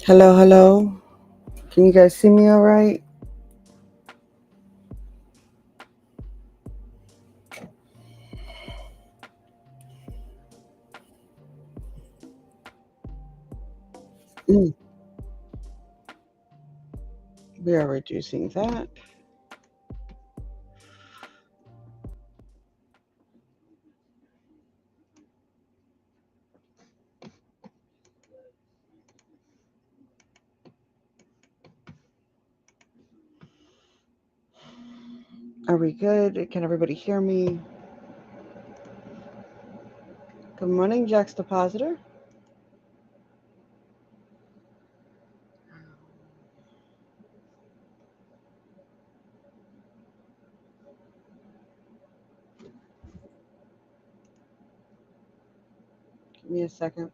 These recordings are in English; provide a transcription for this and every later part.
Hello, hello. Can you guys see me all right? Mm, we are reducing that. Are we good? Can everybody hear me? Good morning, Juxtapositor. Give me a second.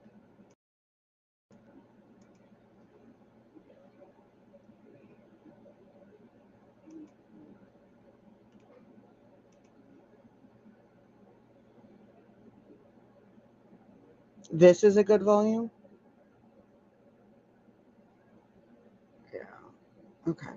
This is a good volume? Yeah. Okay.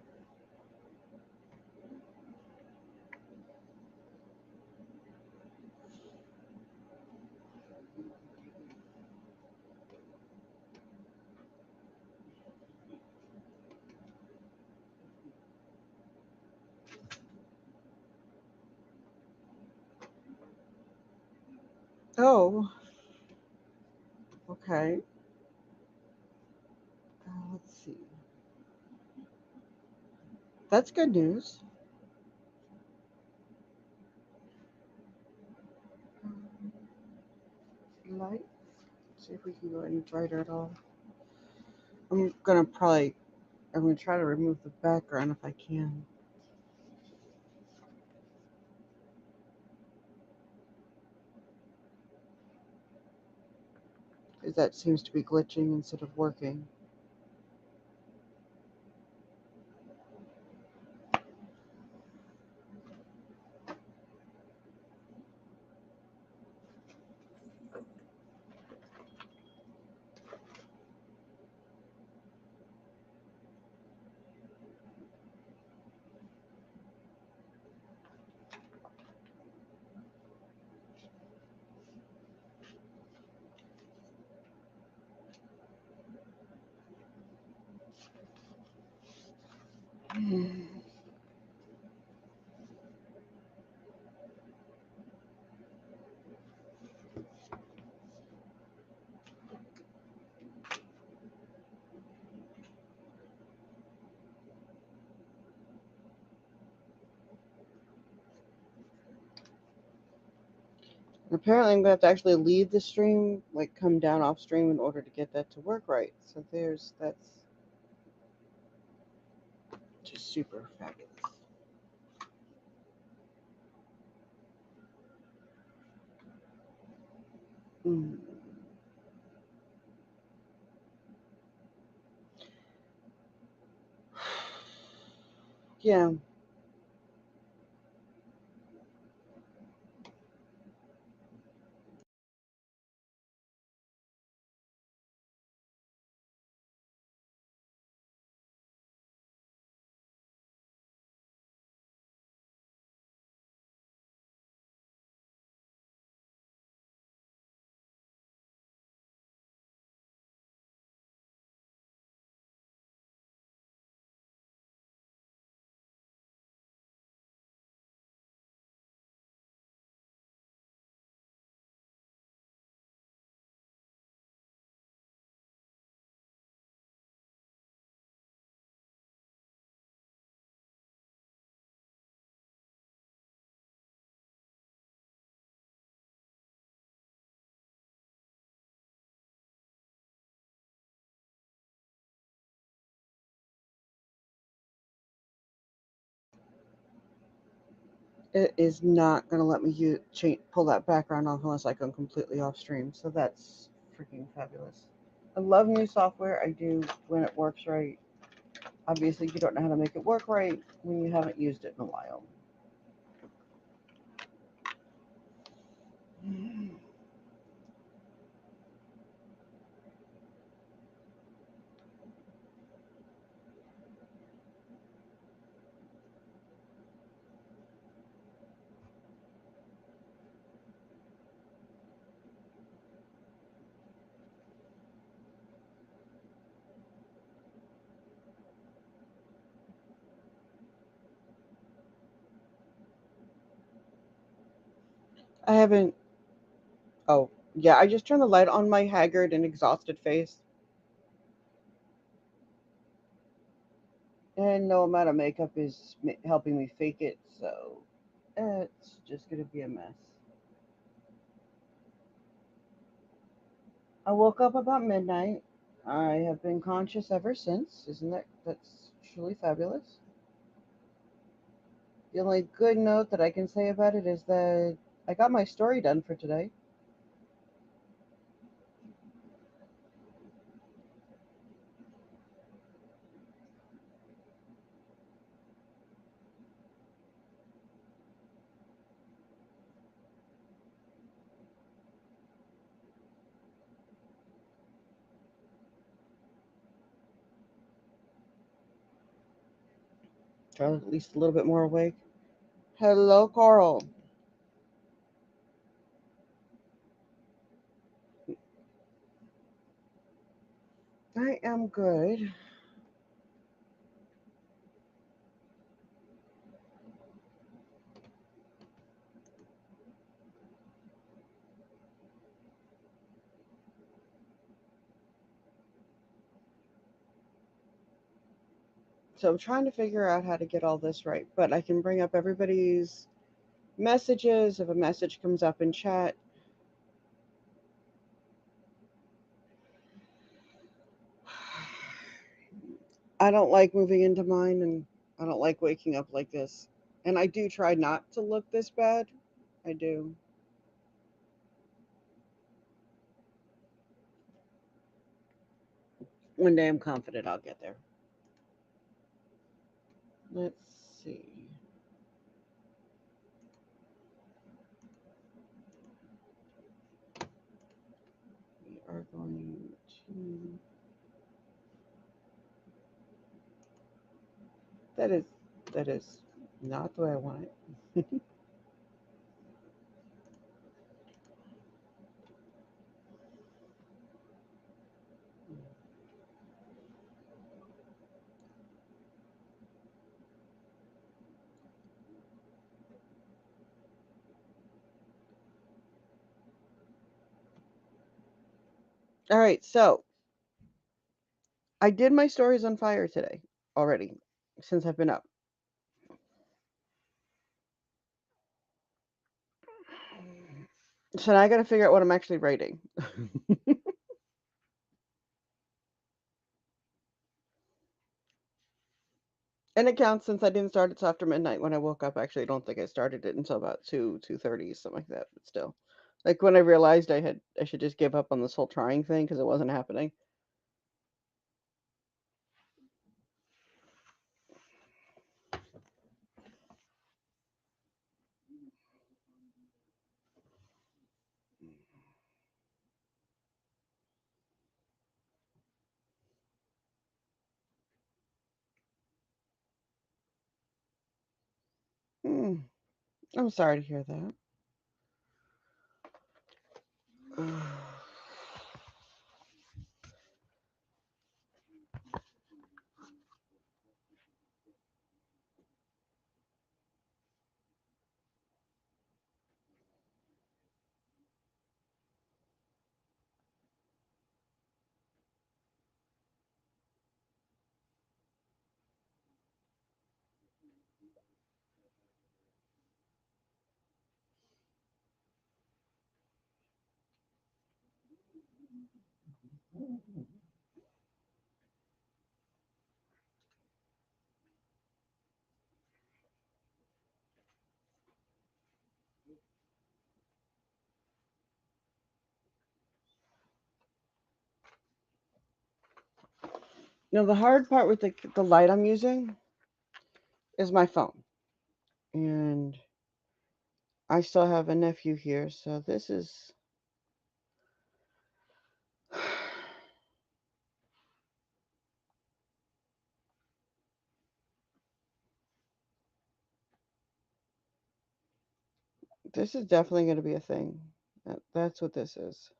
Oh, okay. Let's see. That's good news. Light. See if we can go any brighter at all. I'm gonna probably. I'm gonna try to remove the background if I can. Because that seems to be glitching instead of working. Apparently, I'm gonna have to actually leave the stream, like come down off stream in order to get that to work right. So that's just super fabulous. Mm. Yeah, it is not gonna let me pull that background off unless I go completely off stream. So that's freaking fabulous. I love new software. I do when it works right. Obviously, you don't know how to make it work right when you haven't used it in a while. I haven't. Oh, yeah, I just turned the light on my haggard and exhausted face. And no amount of makeup is helping me fake it, so it's just gonna be a mess. I woke up about midnight. I have been conscious ever since. Isn't that's truly fabulous? The only good note that I can say about it is that I got my story done for today. Try at least a little bit more awake. Hello, Carl. I am good. So I'm trying to figure out how to get all this right, but I can bring up everybody's messages if a message comes up in chat. I don't like moving into mine, and I don't like waking up like this. And I do try not to look this bad. I do. One day I'm confident I'll get there. Let's see. We are going to. That is that is not the way I want it. All right, so I did my stories on fire today already since I've been up. So now I got to figure out what I'm actually writing. And it counts since I didn't start it till after midnight when I woke up. Actually, I don't think I started it until about 2:30, something like that. But still, like when I realized I should just give up on this whole trying thing because it wasn't happening. Hmm. I'm sorry to hear that. Now the hard part with the light I'm using is my phone, and I still have a nephew here, so this is definitely going to be a thing. That's what this is.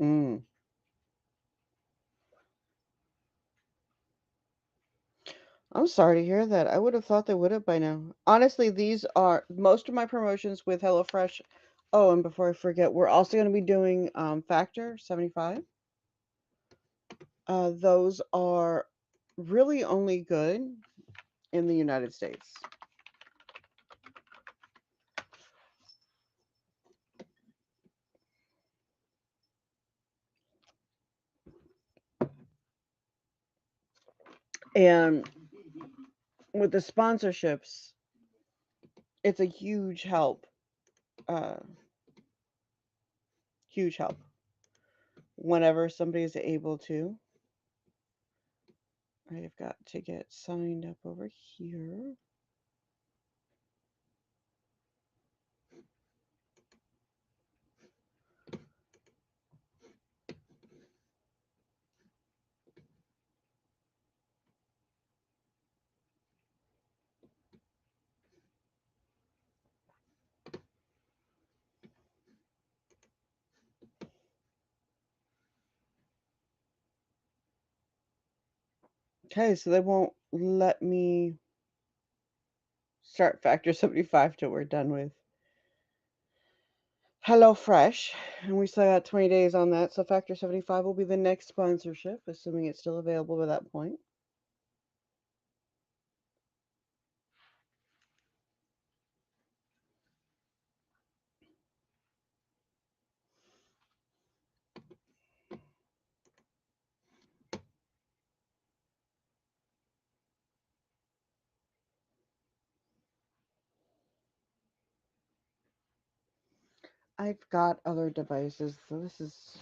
Mm. I'm sorry to hear that. I would have thought they would have by now. Honestly, these are most of my promotions with HelloFresh. Oh, and before I forget, we're also going to be doing Factor 75. Those are really only good in the United States. And with the sponsorships, it's a huge help. Uh, huge help whenever somebody is able to. I've got to get signed up over here. Okay, so they won't let me start Factor 75 till we're done with HelloFresh. And we still got 20 days on that. So Factor 75 will be the next sponsorship, assuming it's still available by that point. I've got other devices, so this is.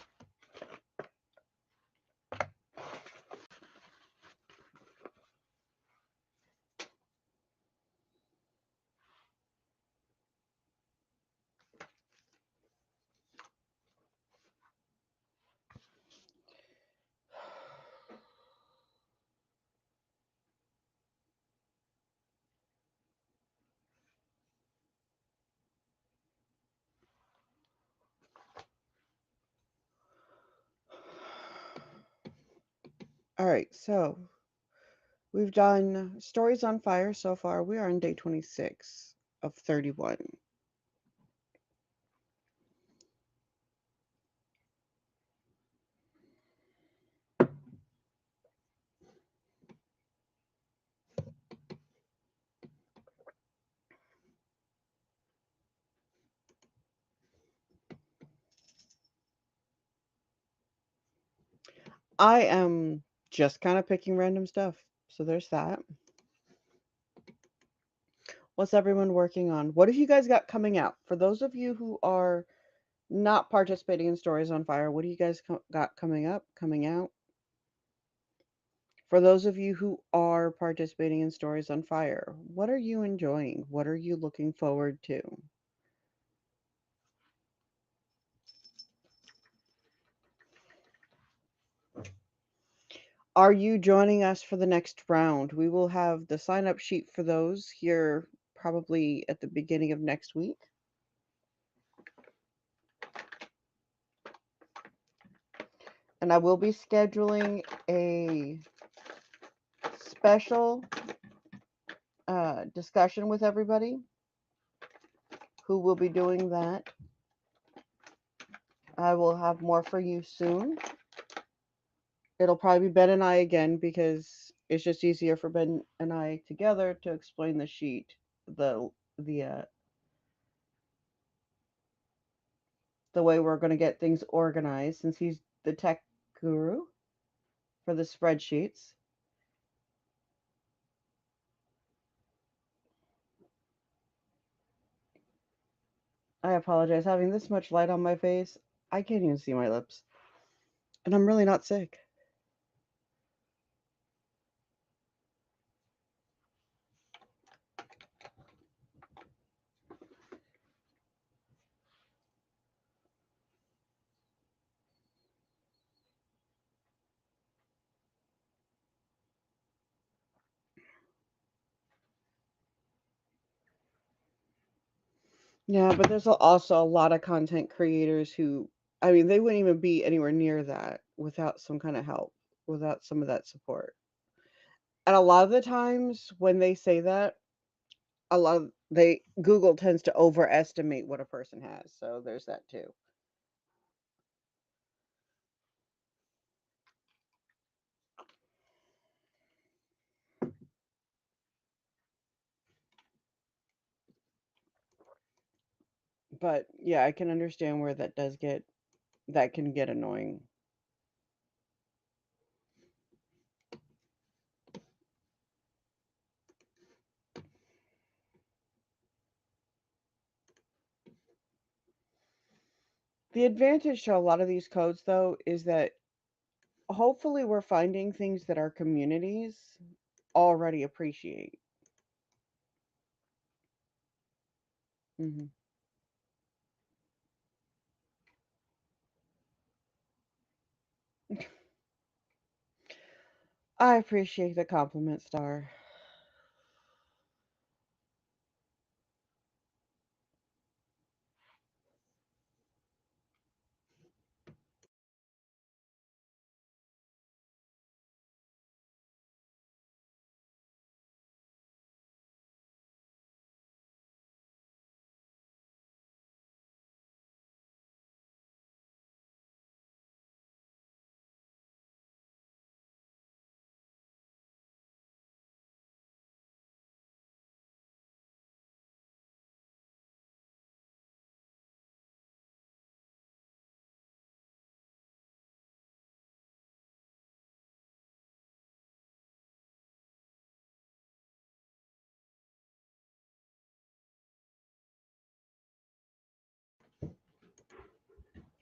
All right, so we've done Stories on Fire so far. We are on day 26 of 31. I am just kind of picking random stuff. So there's that. What's everyone working on? What have you guys got coming out? For those of you who are not participating in Stories on Fire, what do you guys got coming up, coming out? For those of you who are participating in Stories on Fire, what are you enjoying? What are you looking forward to? Are you joining us for the next round? We will have the sign up sheet for those here probably at the beginning of next week. And I will be scheduling a special discussion with everybody who will be doing that. I will have more for you soon. It'll probably be Ben and I again because it's just easier for Ben and I together to explain the sheet, the the way we're going to get things organized since he's the tech guru for the spreadsheets. I apologize. Having this much light on my face, I can't even see my lips. And I'm really not sick. Yeah, but there's also a lot of content creators who I mean, they wouldn't even be anywhere near that without some kind of help, without some of that support. And a lot of the times when they say that, a lot of they Google tends to overestimate what a person has. So there's that too. But yeah, I can understand where that can get annoying. The advantage to a lot of these codes though is that hopefully we're finding things that our communities already appreciate. Hmm. I appreciate the compliment, Star.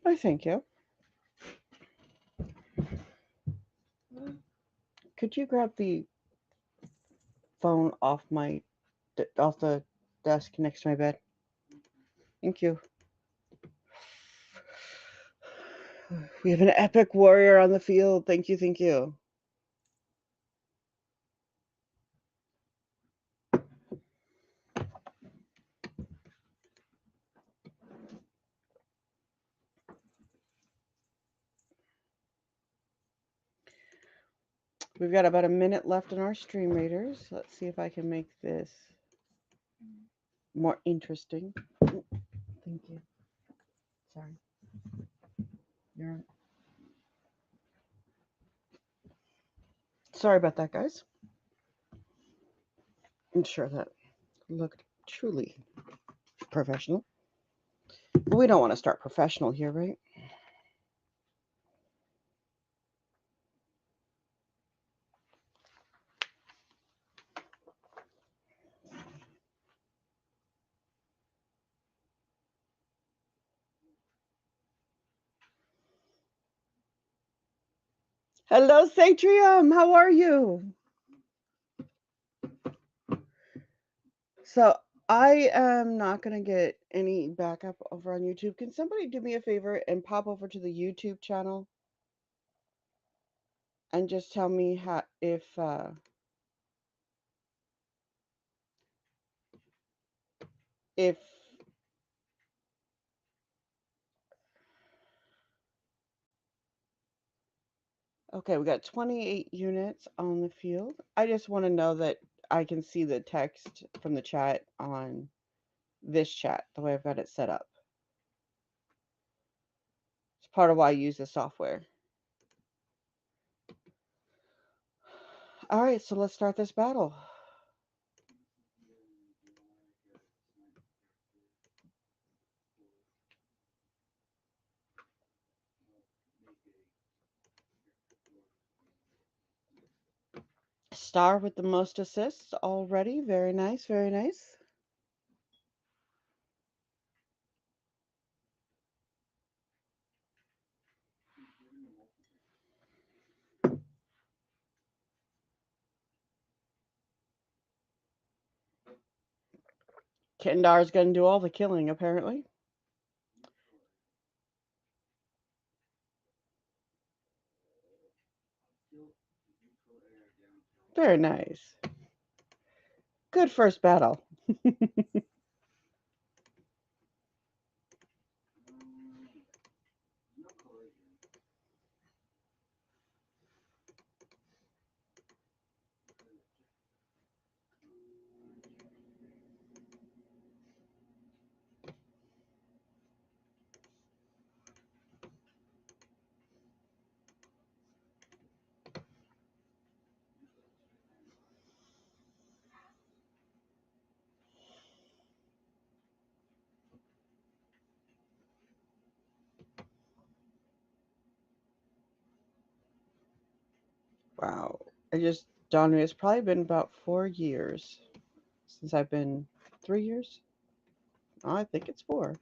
I thank you. Could you grab the phone off the desk next to my bed? Thank you. We have an epic warrior on the field. Thank you, thank you. We've got about a minute left in our stream raiders. Let's see if I can make this more interesting. Thank you. Sorry. You're Sorry about that, guys. I'm sure that looked truly professional. But we don't want to start professional here, right? Hello, Satrium. How are you? So I am not going to get any backup over on YouTube. Can somebody do me a favor and pop over to the YouTube channel and just tell me how if okay, we got 28 units on the field. I just want to know that I can see the text from the chat on this chat the way I've got it set up. It's part of why I use the software. All right, so let's start this battle. Star with the most assists already. Very nice, very nice. Kendar's going to do all the killing, apparently. Very nice. Good first battle. Wow. I just dawned on me, it's probably been about 4 years since I've been 3 years. I think it's four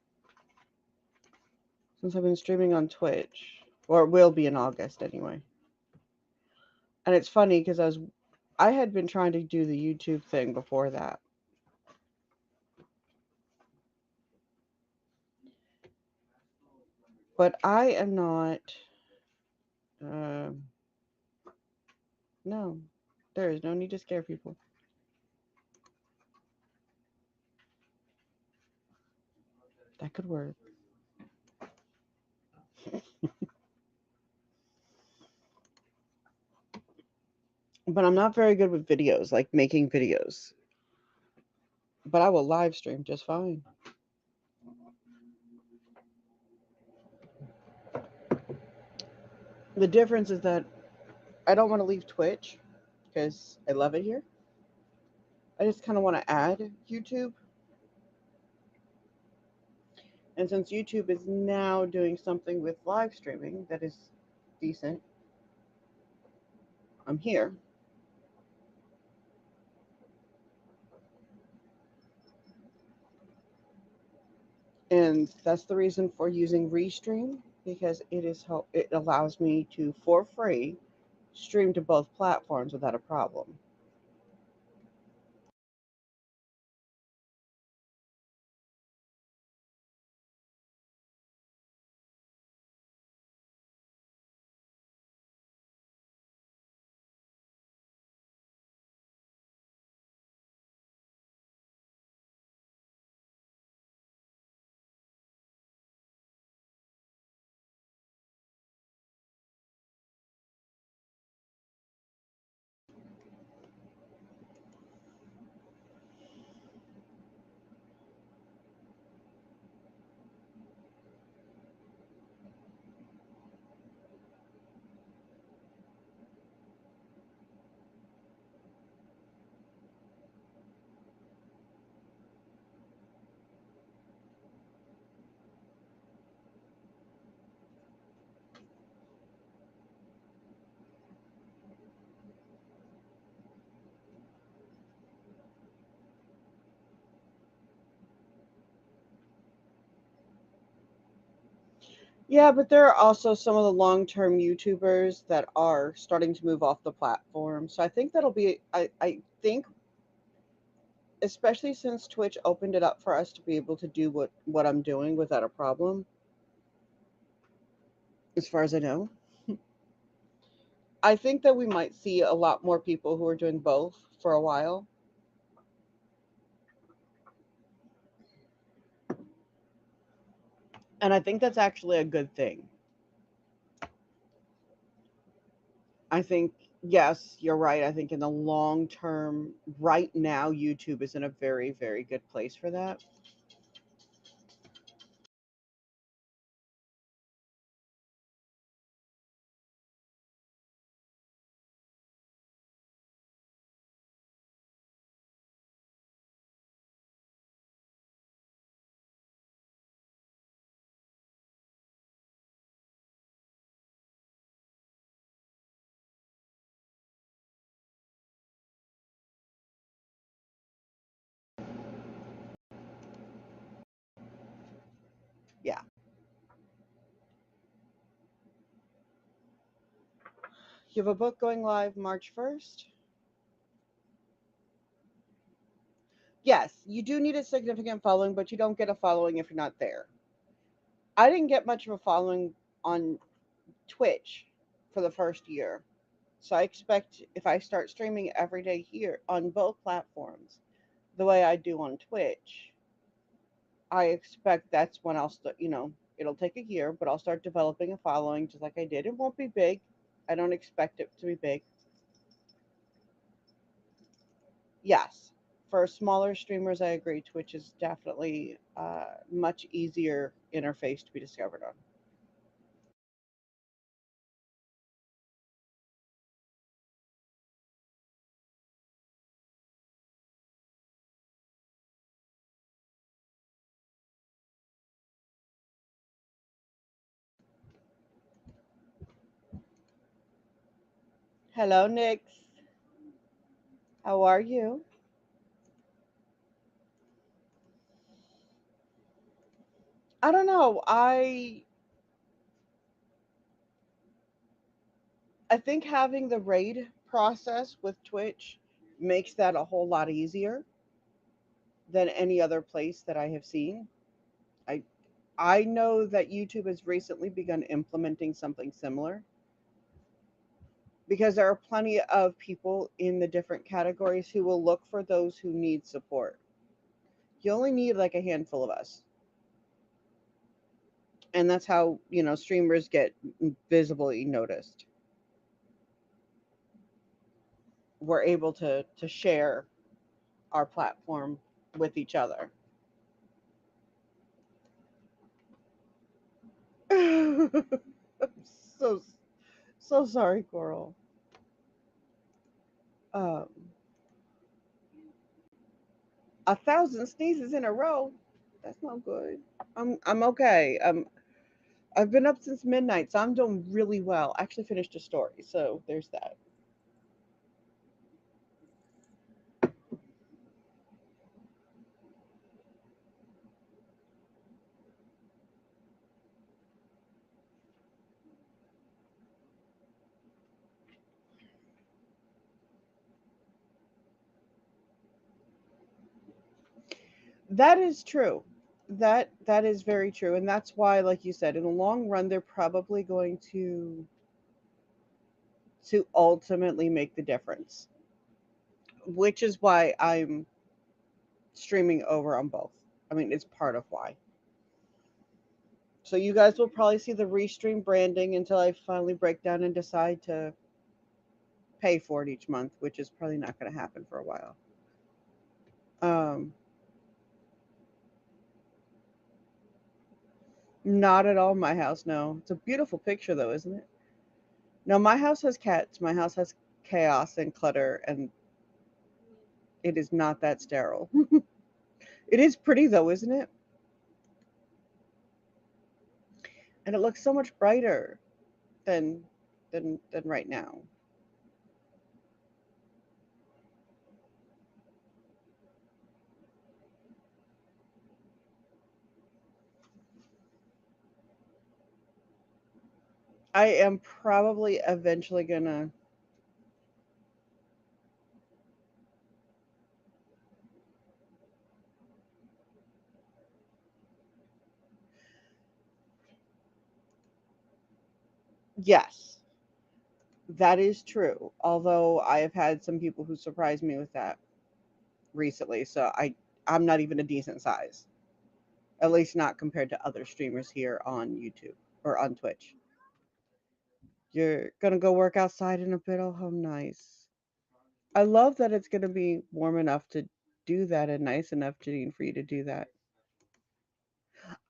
since I've been streaming on Twitch, or it will be in August anyway. And it's funny because I had been trying to do the YouTube thing before that. But I am not. Um, no, there is no need to scare people. That could work. But I'm not very good with videos, like making videos. But I will live stream just fine. The difference is that I don't want to leave Twitch because I love it here. I just kind of want to add YouTube. And since YouTube is now doing something with live streaming that is decent, I'm here. And that's the reason for using Restream, because it allows me to, for free, stream to both platforms without a problem. Yeah, but there are also some of the long-term YouTubers that are starting to move off the platform. So I think that'll be, I think, especially since Twitch opened it up for us to be able to do what I'm doing without a problem, as far as I know. I think that we might see a lot more people who are doing both for a while. And I think that's actually a good thing. I think, yes, you're right. I think in the long term, right now, YouTube is in a very, very good place for that. Yeah. You have a book going live March 1st? Yes, you do need a significant following, but you don't get a following if you're not there. I didn't get much of a following on Twitch for the first year. So I expect if I start streaming every day here on both platforms, the way I do on Twitch, I expect that's when I'll start, it'll take a year, but I'll start developing a following just like I did. It won't be big. I don't expect it to be big. Yes, for smaller streamers, I agree. Twitch is definitely much easier interface to be discovered on. Hello, Nix. How are you? I don't know. I think having the raid process with Twitch makes that a whole lot easier than any other place that I have seen. I I know that YouTube has recently begun implementing something similar because there are plenty of people in the different categories who will look for those who need support. You only need like a handful of us. And that's how, streamers get visibly noticed. We're able to share our platform with each other. I'm so so sorry, Coral. Um, 1,000 sneezes in a row. That's not good. I'm okay. I've been up since midnight, so I'm doing really well. I actually finished a story, so there's that. That is true. That is very true, and that's why, like you said, in the long run, they're probably going to ultimately make the difference, which is why I'm streaming over on both. I mean, it's part of why. So you guys will probably see the restream branding until I finally break down and decide to pay for it each month, which is probably not going to happen for a while. Um, Not at all my house, no. It's a beautiful picture though, isn't it? No, my house has cats. My house has chaos and clutter, and it is not that sterile. It is pretty though, isn't it? And it looks so much brighter than than right now. I am probably eventually gonna. Yes, that is true. Although I have had some people who surprised me with that recently, so I'm not even a decent size. At least not compared to other streamers here on YouTube or on Twitch. You're gonna go work outside in a bit. Oh, how nice. I love that it's gonna be warm enough to do that and nice enough, Janine, for you to do that.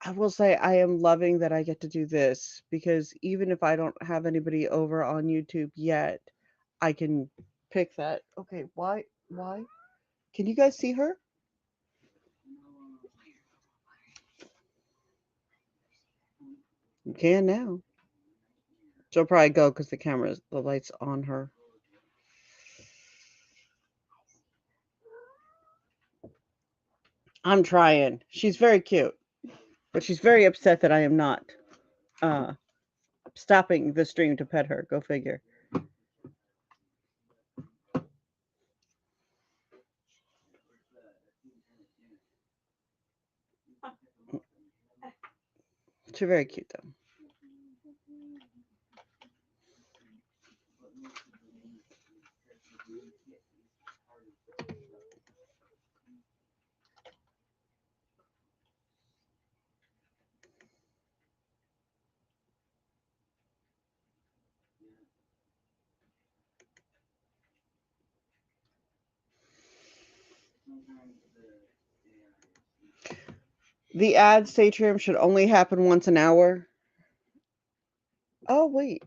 I will say I am loving that I get to do this because even if I don't have anybody over on YouTube yet, I can pick that. Okay, why? Why? Can you guys see her? You can now. She'll probably go because the light's on her. I'm trying. She's very cute, but she's very upset that I am not uh, stopping the stream to pet her. Go figure. She's very cute though. The ad Satrium should only happen once an hour. Oh wait,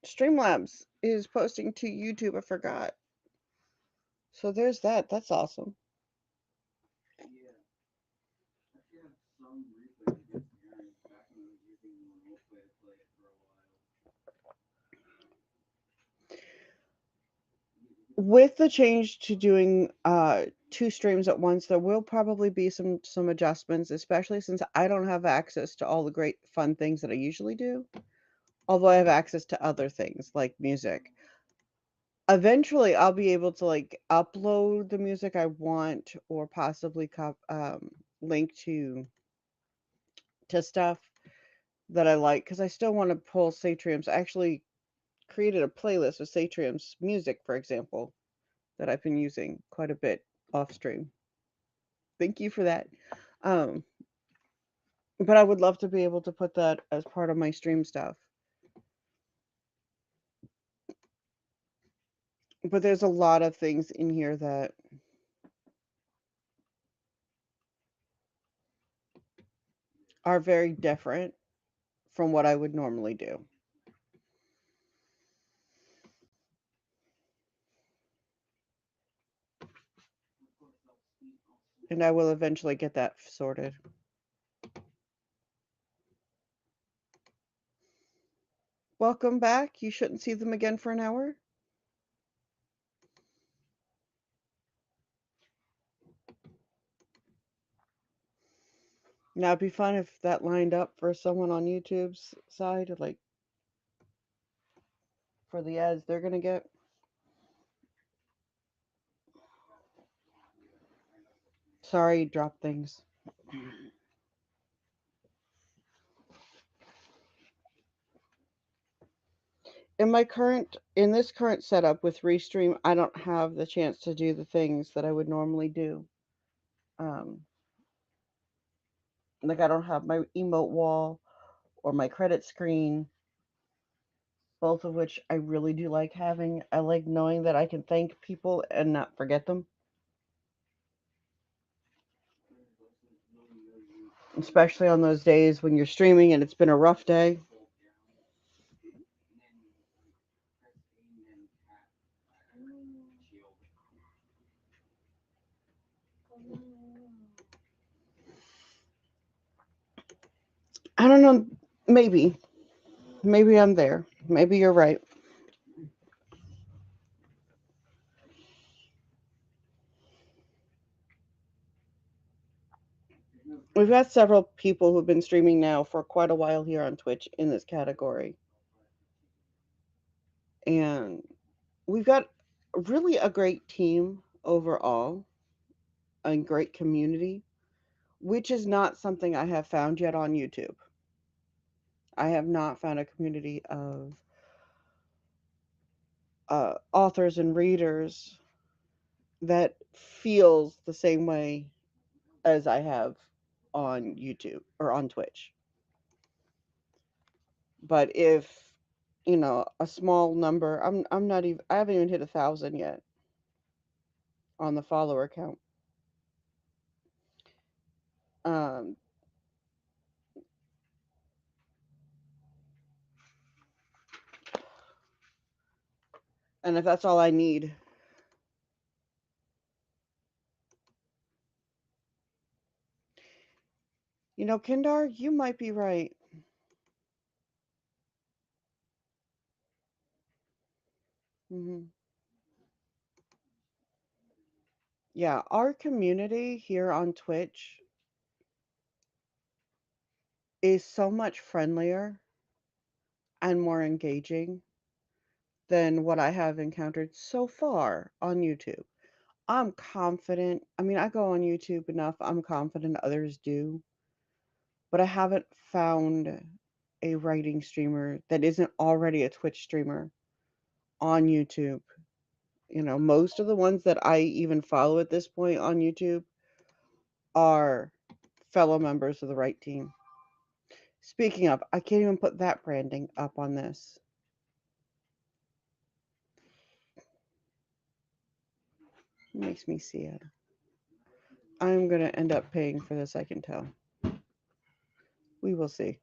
Streamlabs is posting to YouTube. I forgot. So there's that. That's awesome. with the change to doing 2 streams at once, there will probably be some adjustments, especially since I don't have access to all the great fun things that I usually do. Although I have access to other things like music. Eventually, I'll be able to like upload the music I want, or possibly link to stuff that I like, because I still want to pull Satrium's. I actually created a playlist with Satrium's music, for example, that I've been using quite a bit off stream. Thank you for that. Um, but I would love to be able to put that as part of my stream stuff. But there's a lot of things in here that are very different from what I would normally do. And I will eventually get that sorted. Welcome back. You shouldn't see them again for an hour. Now it'd be fun if that lined up for someone on YouTube's side, like for the ads they're gonna get. Sorry, drop things. In this current setup with Restream, I don't have the chance to do the things that I would normally do. Um, like I don't have my emote wall or my credit screen, both of which I really do like having. I like knowing that I can thank people and not forget them, especially on those days when you're streaming and it's been a rough day. I don't know, maybe. Maybe I'm there. Maybe you're right. We've got several people who've been streaming now for quite a while here on Twitch in this category. And we've got really a great team overall, a great community, which is not something I have found yet on YouTube. I have not found a community of authors and readers that feels the same way as I have on YouTube or on Twitch. But if a small number, I'm not even, I haven't even hit 1,000 yet on the follower count. Um, and if that's all I need, Kindar, you might be right. Hmm. Yeah, our community here on Twitch is so much friendlier and more engaging than what I have encountered so far on YouTube. I'm confident. I mean, I go on YouTube enough. I'm confident others do, but I haven't found a writing streamer that isn't already a Twitch streamer on YouTube. Most of the ones that I even follow at this point on YouTube are fellow members of the right team. Speaking of, I can't even put that branding up on this. It makes me see it. I'm going to end up paying for this, I can tell. We will see.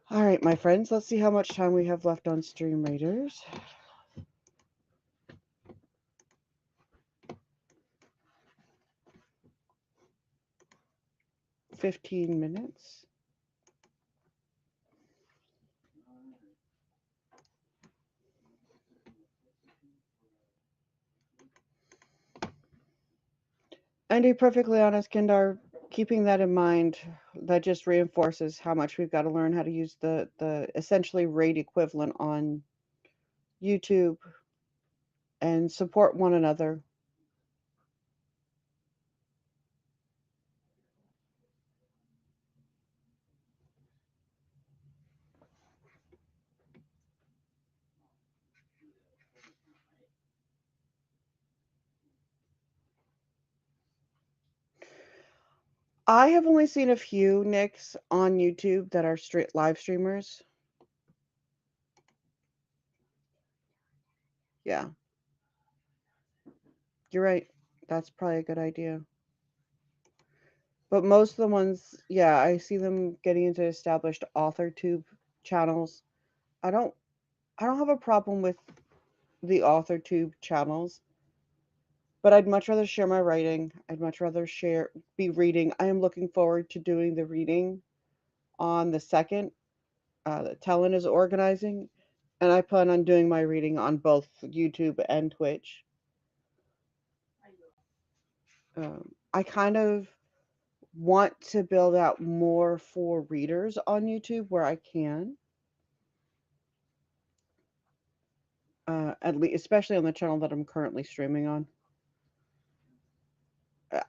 All right, my friends, let's see how much time we have left on Stream Raiders. 15 minutes. And to be perfectly honest, Kindar, keeping that in mind, that just reinforces how much we've got to learn how to use the essentially rate equivalent on YouTube and support one another. I have only seen a few Nicks on YouTube that are straight live streamers. Yeah, you're right. That's probably a good idea. But most of the ones, yeah, I see them getting into established author tube channels. I don't I don't have a problem with the author tube channels, but I'd much rather share my writing. I'd much rather be reading. I am looking forward to doing the reading on the second that Talon is organizing, and I plan on doing my reading on both YouTube and Twitch. I kind of want to build out more for readers on YouTube where I can. At least, especially on the channel that I'm currently streaming on.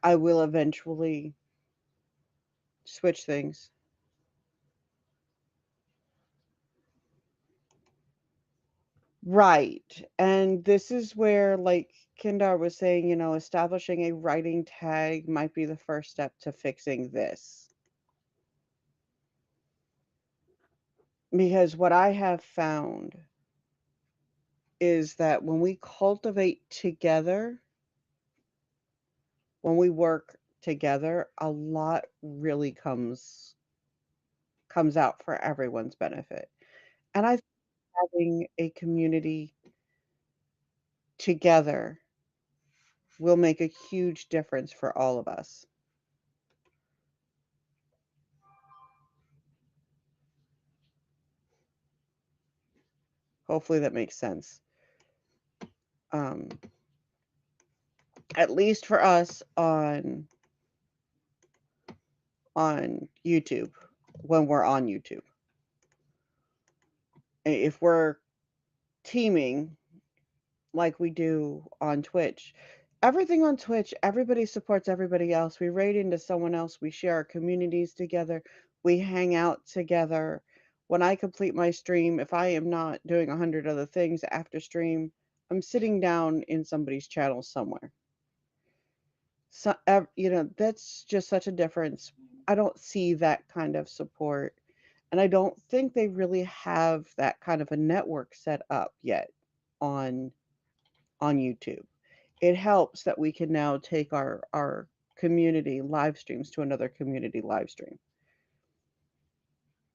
I will eventually switch things. Right. And this is where, like Kindar was saying, establishing a writing tag might be the first step to fixing this. Because what I have found is that when we cultivate together, when we work together, a lot really comes out for everyone's benefit. And I think having a community together will make a huge difference for all of us. Hopefully that makes sense. Um, at least for us on YouTube when we're on YouTube. If we're teaming like we do on Twitch, everything on Twitch, everybody supports everybody else. We raid into someone else, we share our communities together, we hang out together. When I complete my stream, if I am not doing 100 other things after stream, I'm sitting down in somebody's channel somewhere. So, that's just such a difference. I don't see that kind of support, and I don't think they really have that kind of a network set up yet on YouTube. It helps that we can now take our community live streams to another community live stream.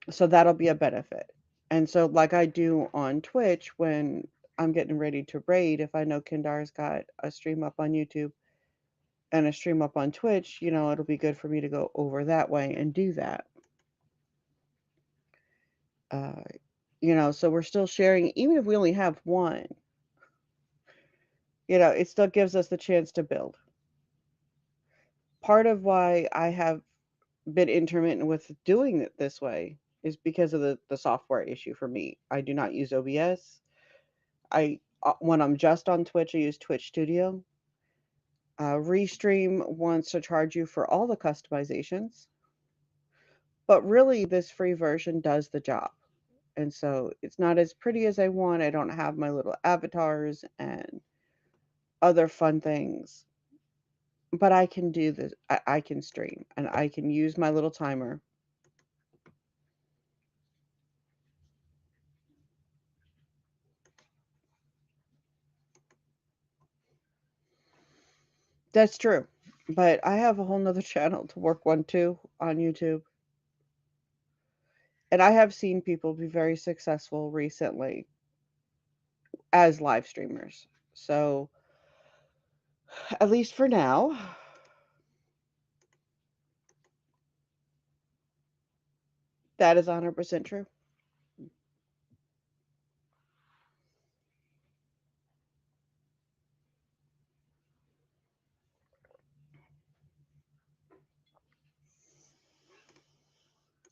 So that'll be a benefit. And so like I do on Twitch when I'm getting ready to raid, if I know Kindar's got a stream up on YouTube and a stream up on Twitch, it'll be good for me to go over that way and do that. Uh, so we're still sharing, even if we only have one, it still gives us the chance to build. Part of why I have been intermittent with doing it this way is because of the software issue for me. I do not use OBS. When I'm just on Twitch, I use Twitch Studio. Restream wants to charge you for all the customizations, but really this free version does the job. And so it's not as pretty as I want. I don't have my little avatars and other fun things, but I can do this. I can stream and I can use my little timer. That's true. But I have a whole nother channel to work one too on YouTube. And I have seen people be very successful recently as live streamers. So, at least for now, that is 100% true.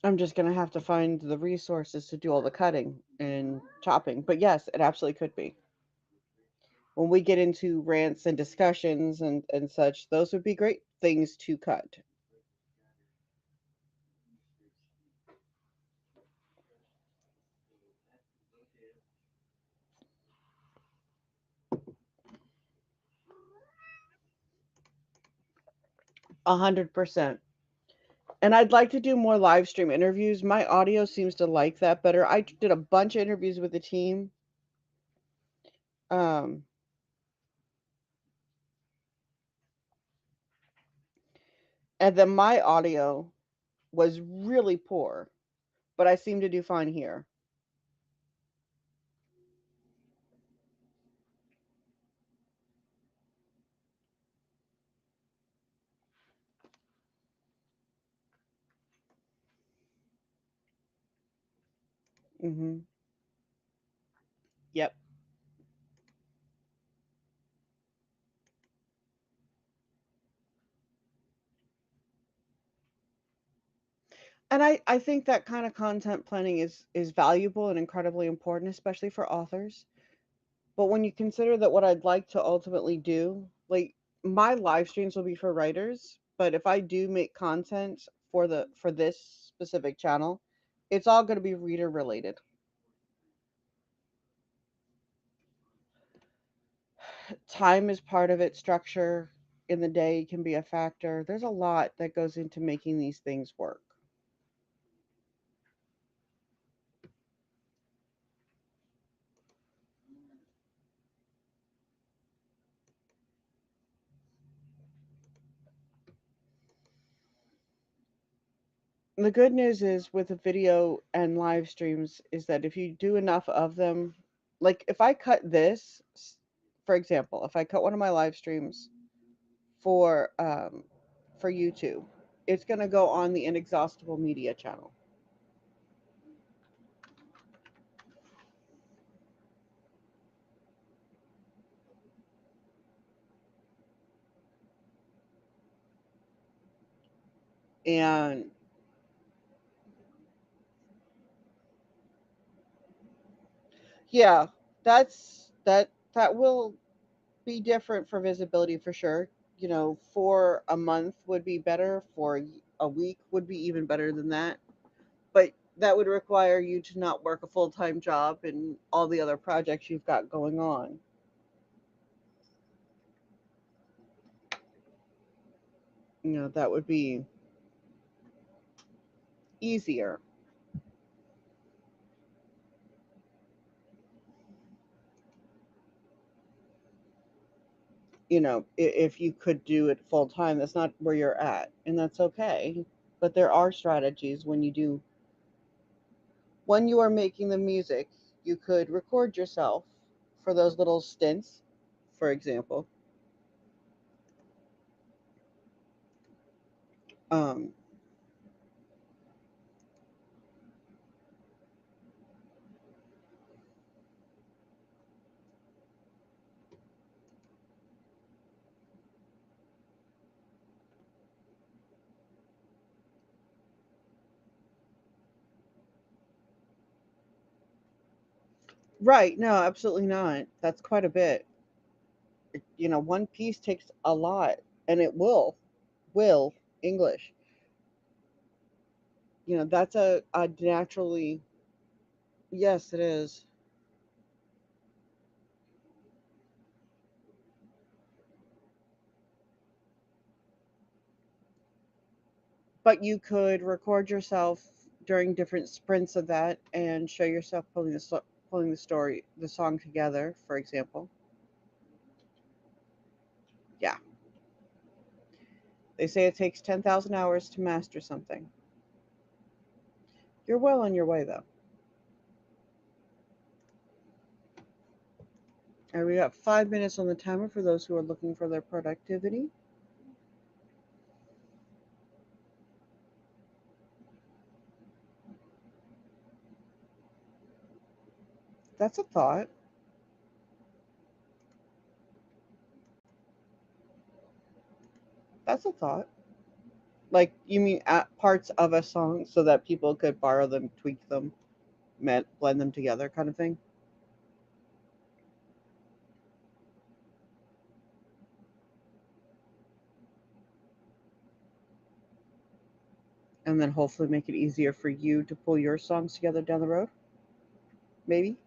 I'm just going to have to find the resources to do all the cutting and chopping. But yes, it absolutely could be. When we get into rants and discussions and such, those would be great things to cut. 100%. And I'd like to do more live stream interviews. My audio seems to like that better. I did a bunch of interviews with the team. Um, and then my audio was really poor, but I seem to do fine here. Hmm. Yep. And I think that kind of content planning is valuable and incredibly important, especially for authors. But when you consider that what I'd like to ultimately do, like my live streams will be for writers, but if I do make content for this specific channel, it's all going to be reader related. Time is part of it, structure in the day can be a factor. There's a lot that goes into making these things work. The good news is with the video and live streams is that if you do enough of them, like if I cut this, for example, if I cut one of my live streams for YouTube, it's going to go on the Inexhaustible Media channel. And yeah, that will be different for visibility for sure. You know, for a month would be better, for a week would be even better than that. But that would require you to not work a full-time job and all the other projects you've got going on. You know, that would be easier. You know, if you could do it full time, that's not where you're at, and that's okay. But there are strategies when you are making the music, you could record yourself for those little stints, for example. Um, right? No, absolutely not. That's quite a bit. You know, one piece takes a lot, and it will English. You know, that's a naturally, yes, it is. But you could record yourself during different sprints of that and show yourself pulling the song together, for example. Yeah, they say it takes 10,000 hours to master something. You're well on your way, though. All right, we got 5 minutes on the timer for those who are looking for their productivity. That's a thought. That's a thought. Like, you mean parts of a song so that people could borrow them, tweak them, blend them together, kind of thing? And then hopefully make it easier for you to pull your songs together down the road? Maybe?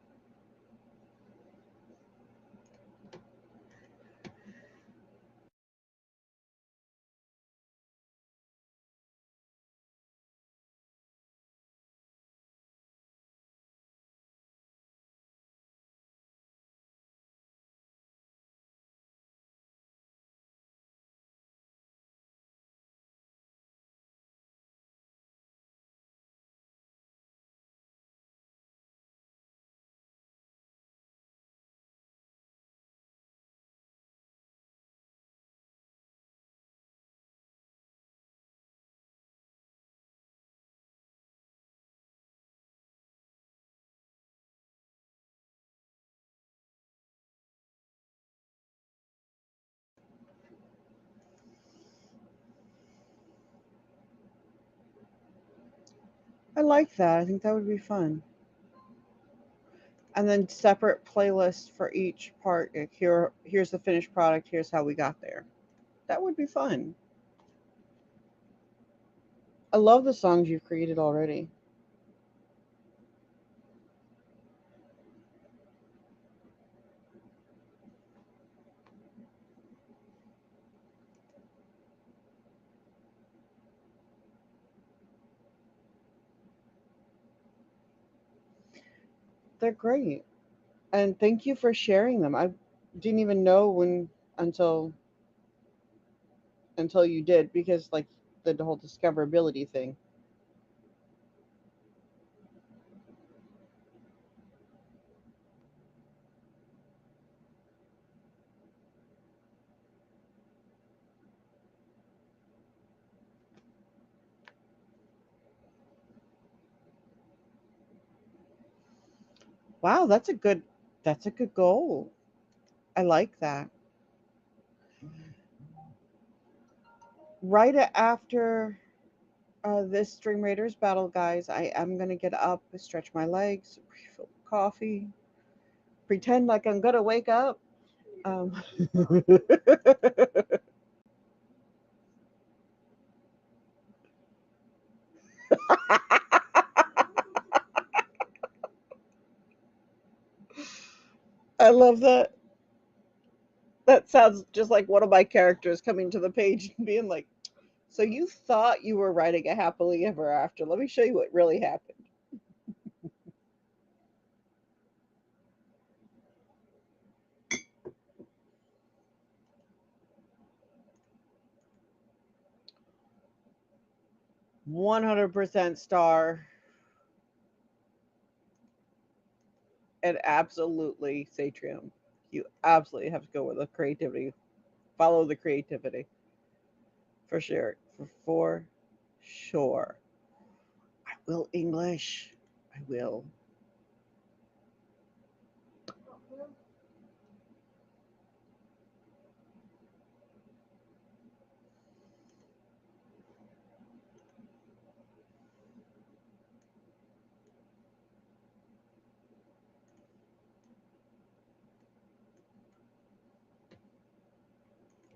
I like that. I think that would be fun. And then separate playlists for each part. Like, here's the finished product. Here's how we got there. That would be fun. I love the songs you've created already. They're great. And thank you for sharing them. I didn't even know when until until you did, because like the whole discoverability thing. Wow, that's a good goal. I like that. Right after this Dream Raiders battle, guys, I am gonna get up, stretch my legs, refill coffee, pretend like I'm gonna wake up. Um, I love that. That sounds just like one of my characters coming to the page and being like, "So you thought you were writing a happily ever after? Let me show you what really happened." 100% star, and absolutely Satrium. You absolutely have to go with the creativity. Follow the creativity for sure. For sure. I will English. I will.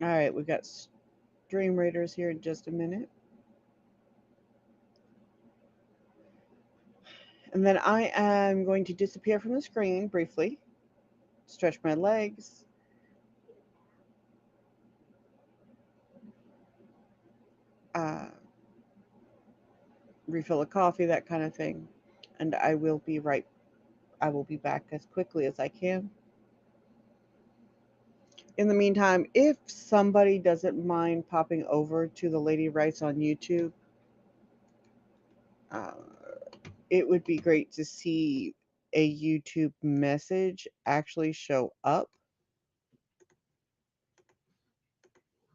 All right, we got Dream Raiders here in just a minute. And then I am going to disappear from the screen briefly, stretch my legs, uh, refill a coffee, that kind of thing. And I will be back as quickly as I can. In the meantime, if somebody doesn't mind popping over to the Lady Writes on YouTube, uh, it would be great to see a YouTube message actually show up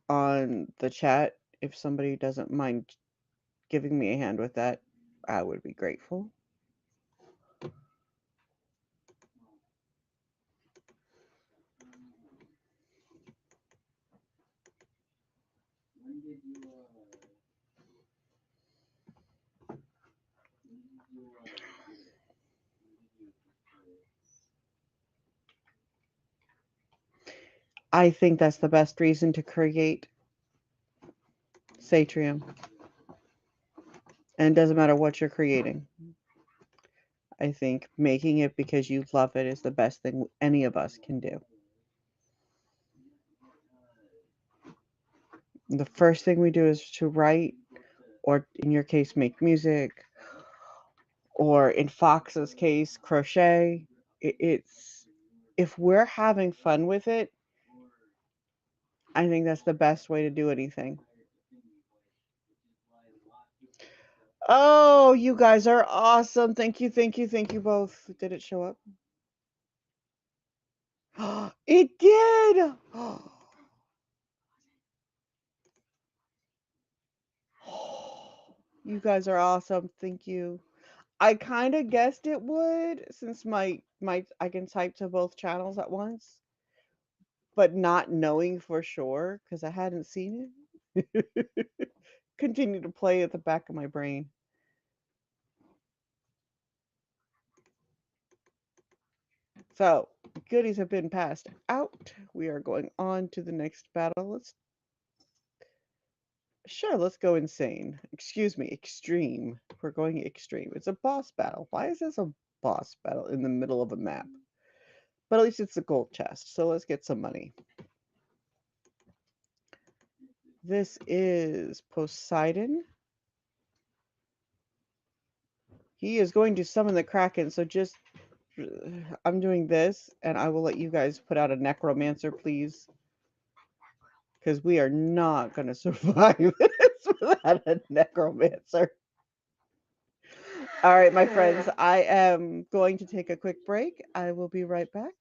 on the chat. If somebody doesn't mind giving me a hand with that, I would be grateful. I think that's the best reason to create Satrium. And it doesn't matter what you're creating. I think making it because you love it is the best thing any of us can do. The first thing we do is to write, or in your case, make music, or in Fox's case, crochet. It's if we're having fun with it, I think that's the best way to do anything. Oh, you guys are awesome. Thank you, thank you, thank you both. Did it show up? It did. You guys are awesome. Thank you. I kind of guessed it would since my I can type to both channels at once, but not knowing for sure because I hadn't seen it. Continue to play at the back of my brain. So, goodies have been passed out. We are going on to the next battle. Let's go insane. Excuse me, extreme. We're going extreme. It's a boss battle. Why is this a boss battle in the middle of a map? But at least it's a gold chest, so let's get some money. This is Poseidon. He is going to summon the Kraken, so just I'm doing this, and I will let you guys put out a Necromancer, please. Because we are not going to survive this without a Necromancer. All right, my friends, I am going to take a quick break. I will be right back.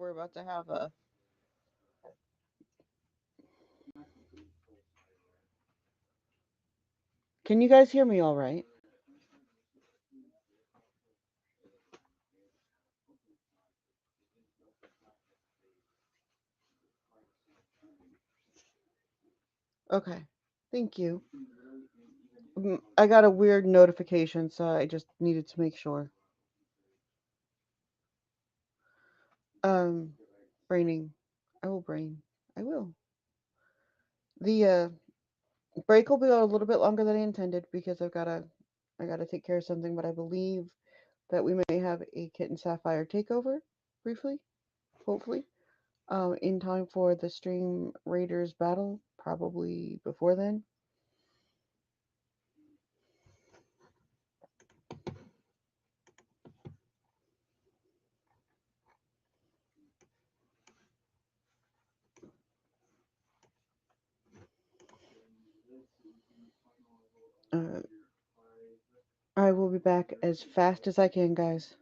We're about to have a. Can you guys hear me all right? Okay. Thank you. I got a weird notification, so I just needed to make sure. Um, braining. I will brain. I will. The break will be a little bit longer than I intended because I gotta take care of something, but I believe that we may have a Kitten Sapphire takeover briefly, hopefully, in time for the Stream Raiders battle, probably before then. Uh, I will be back as fast as I can, guys.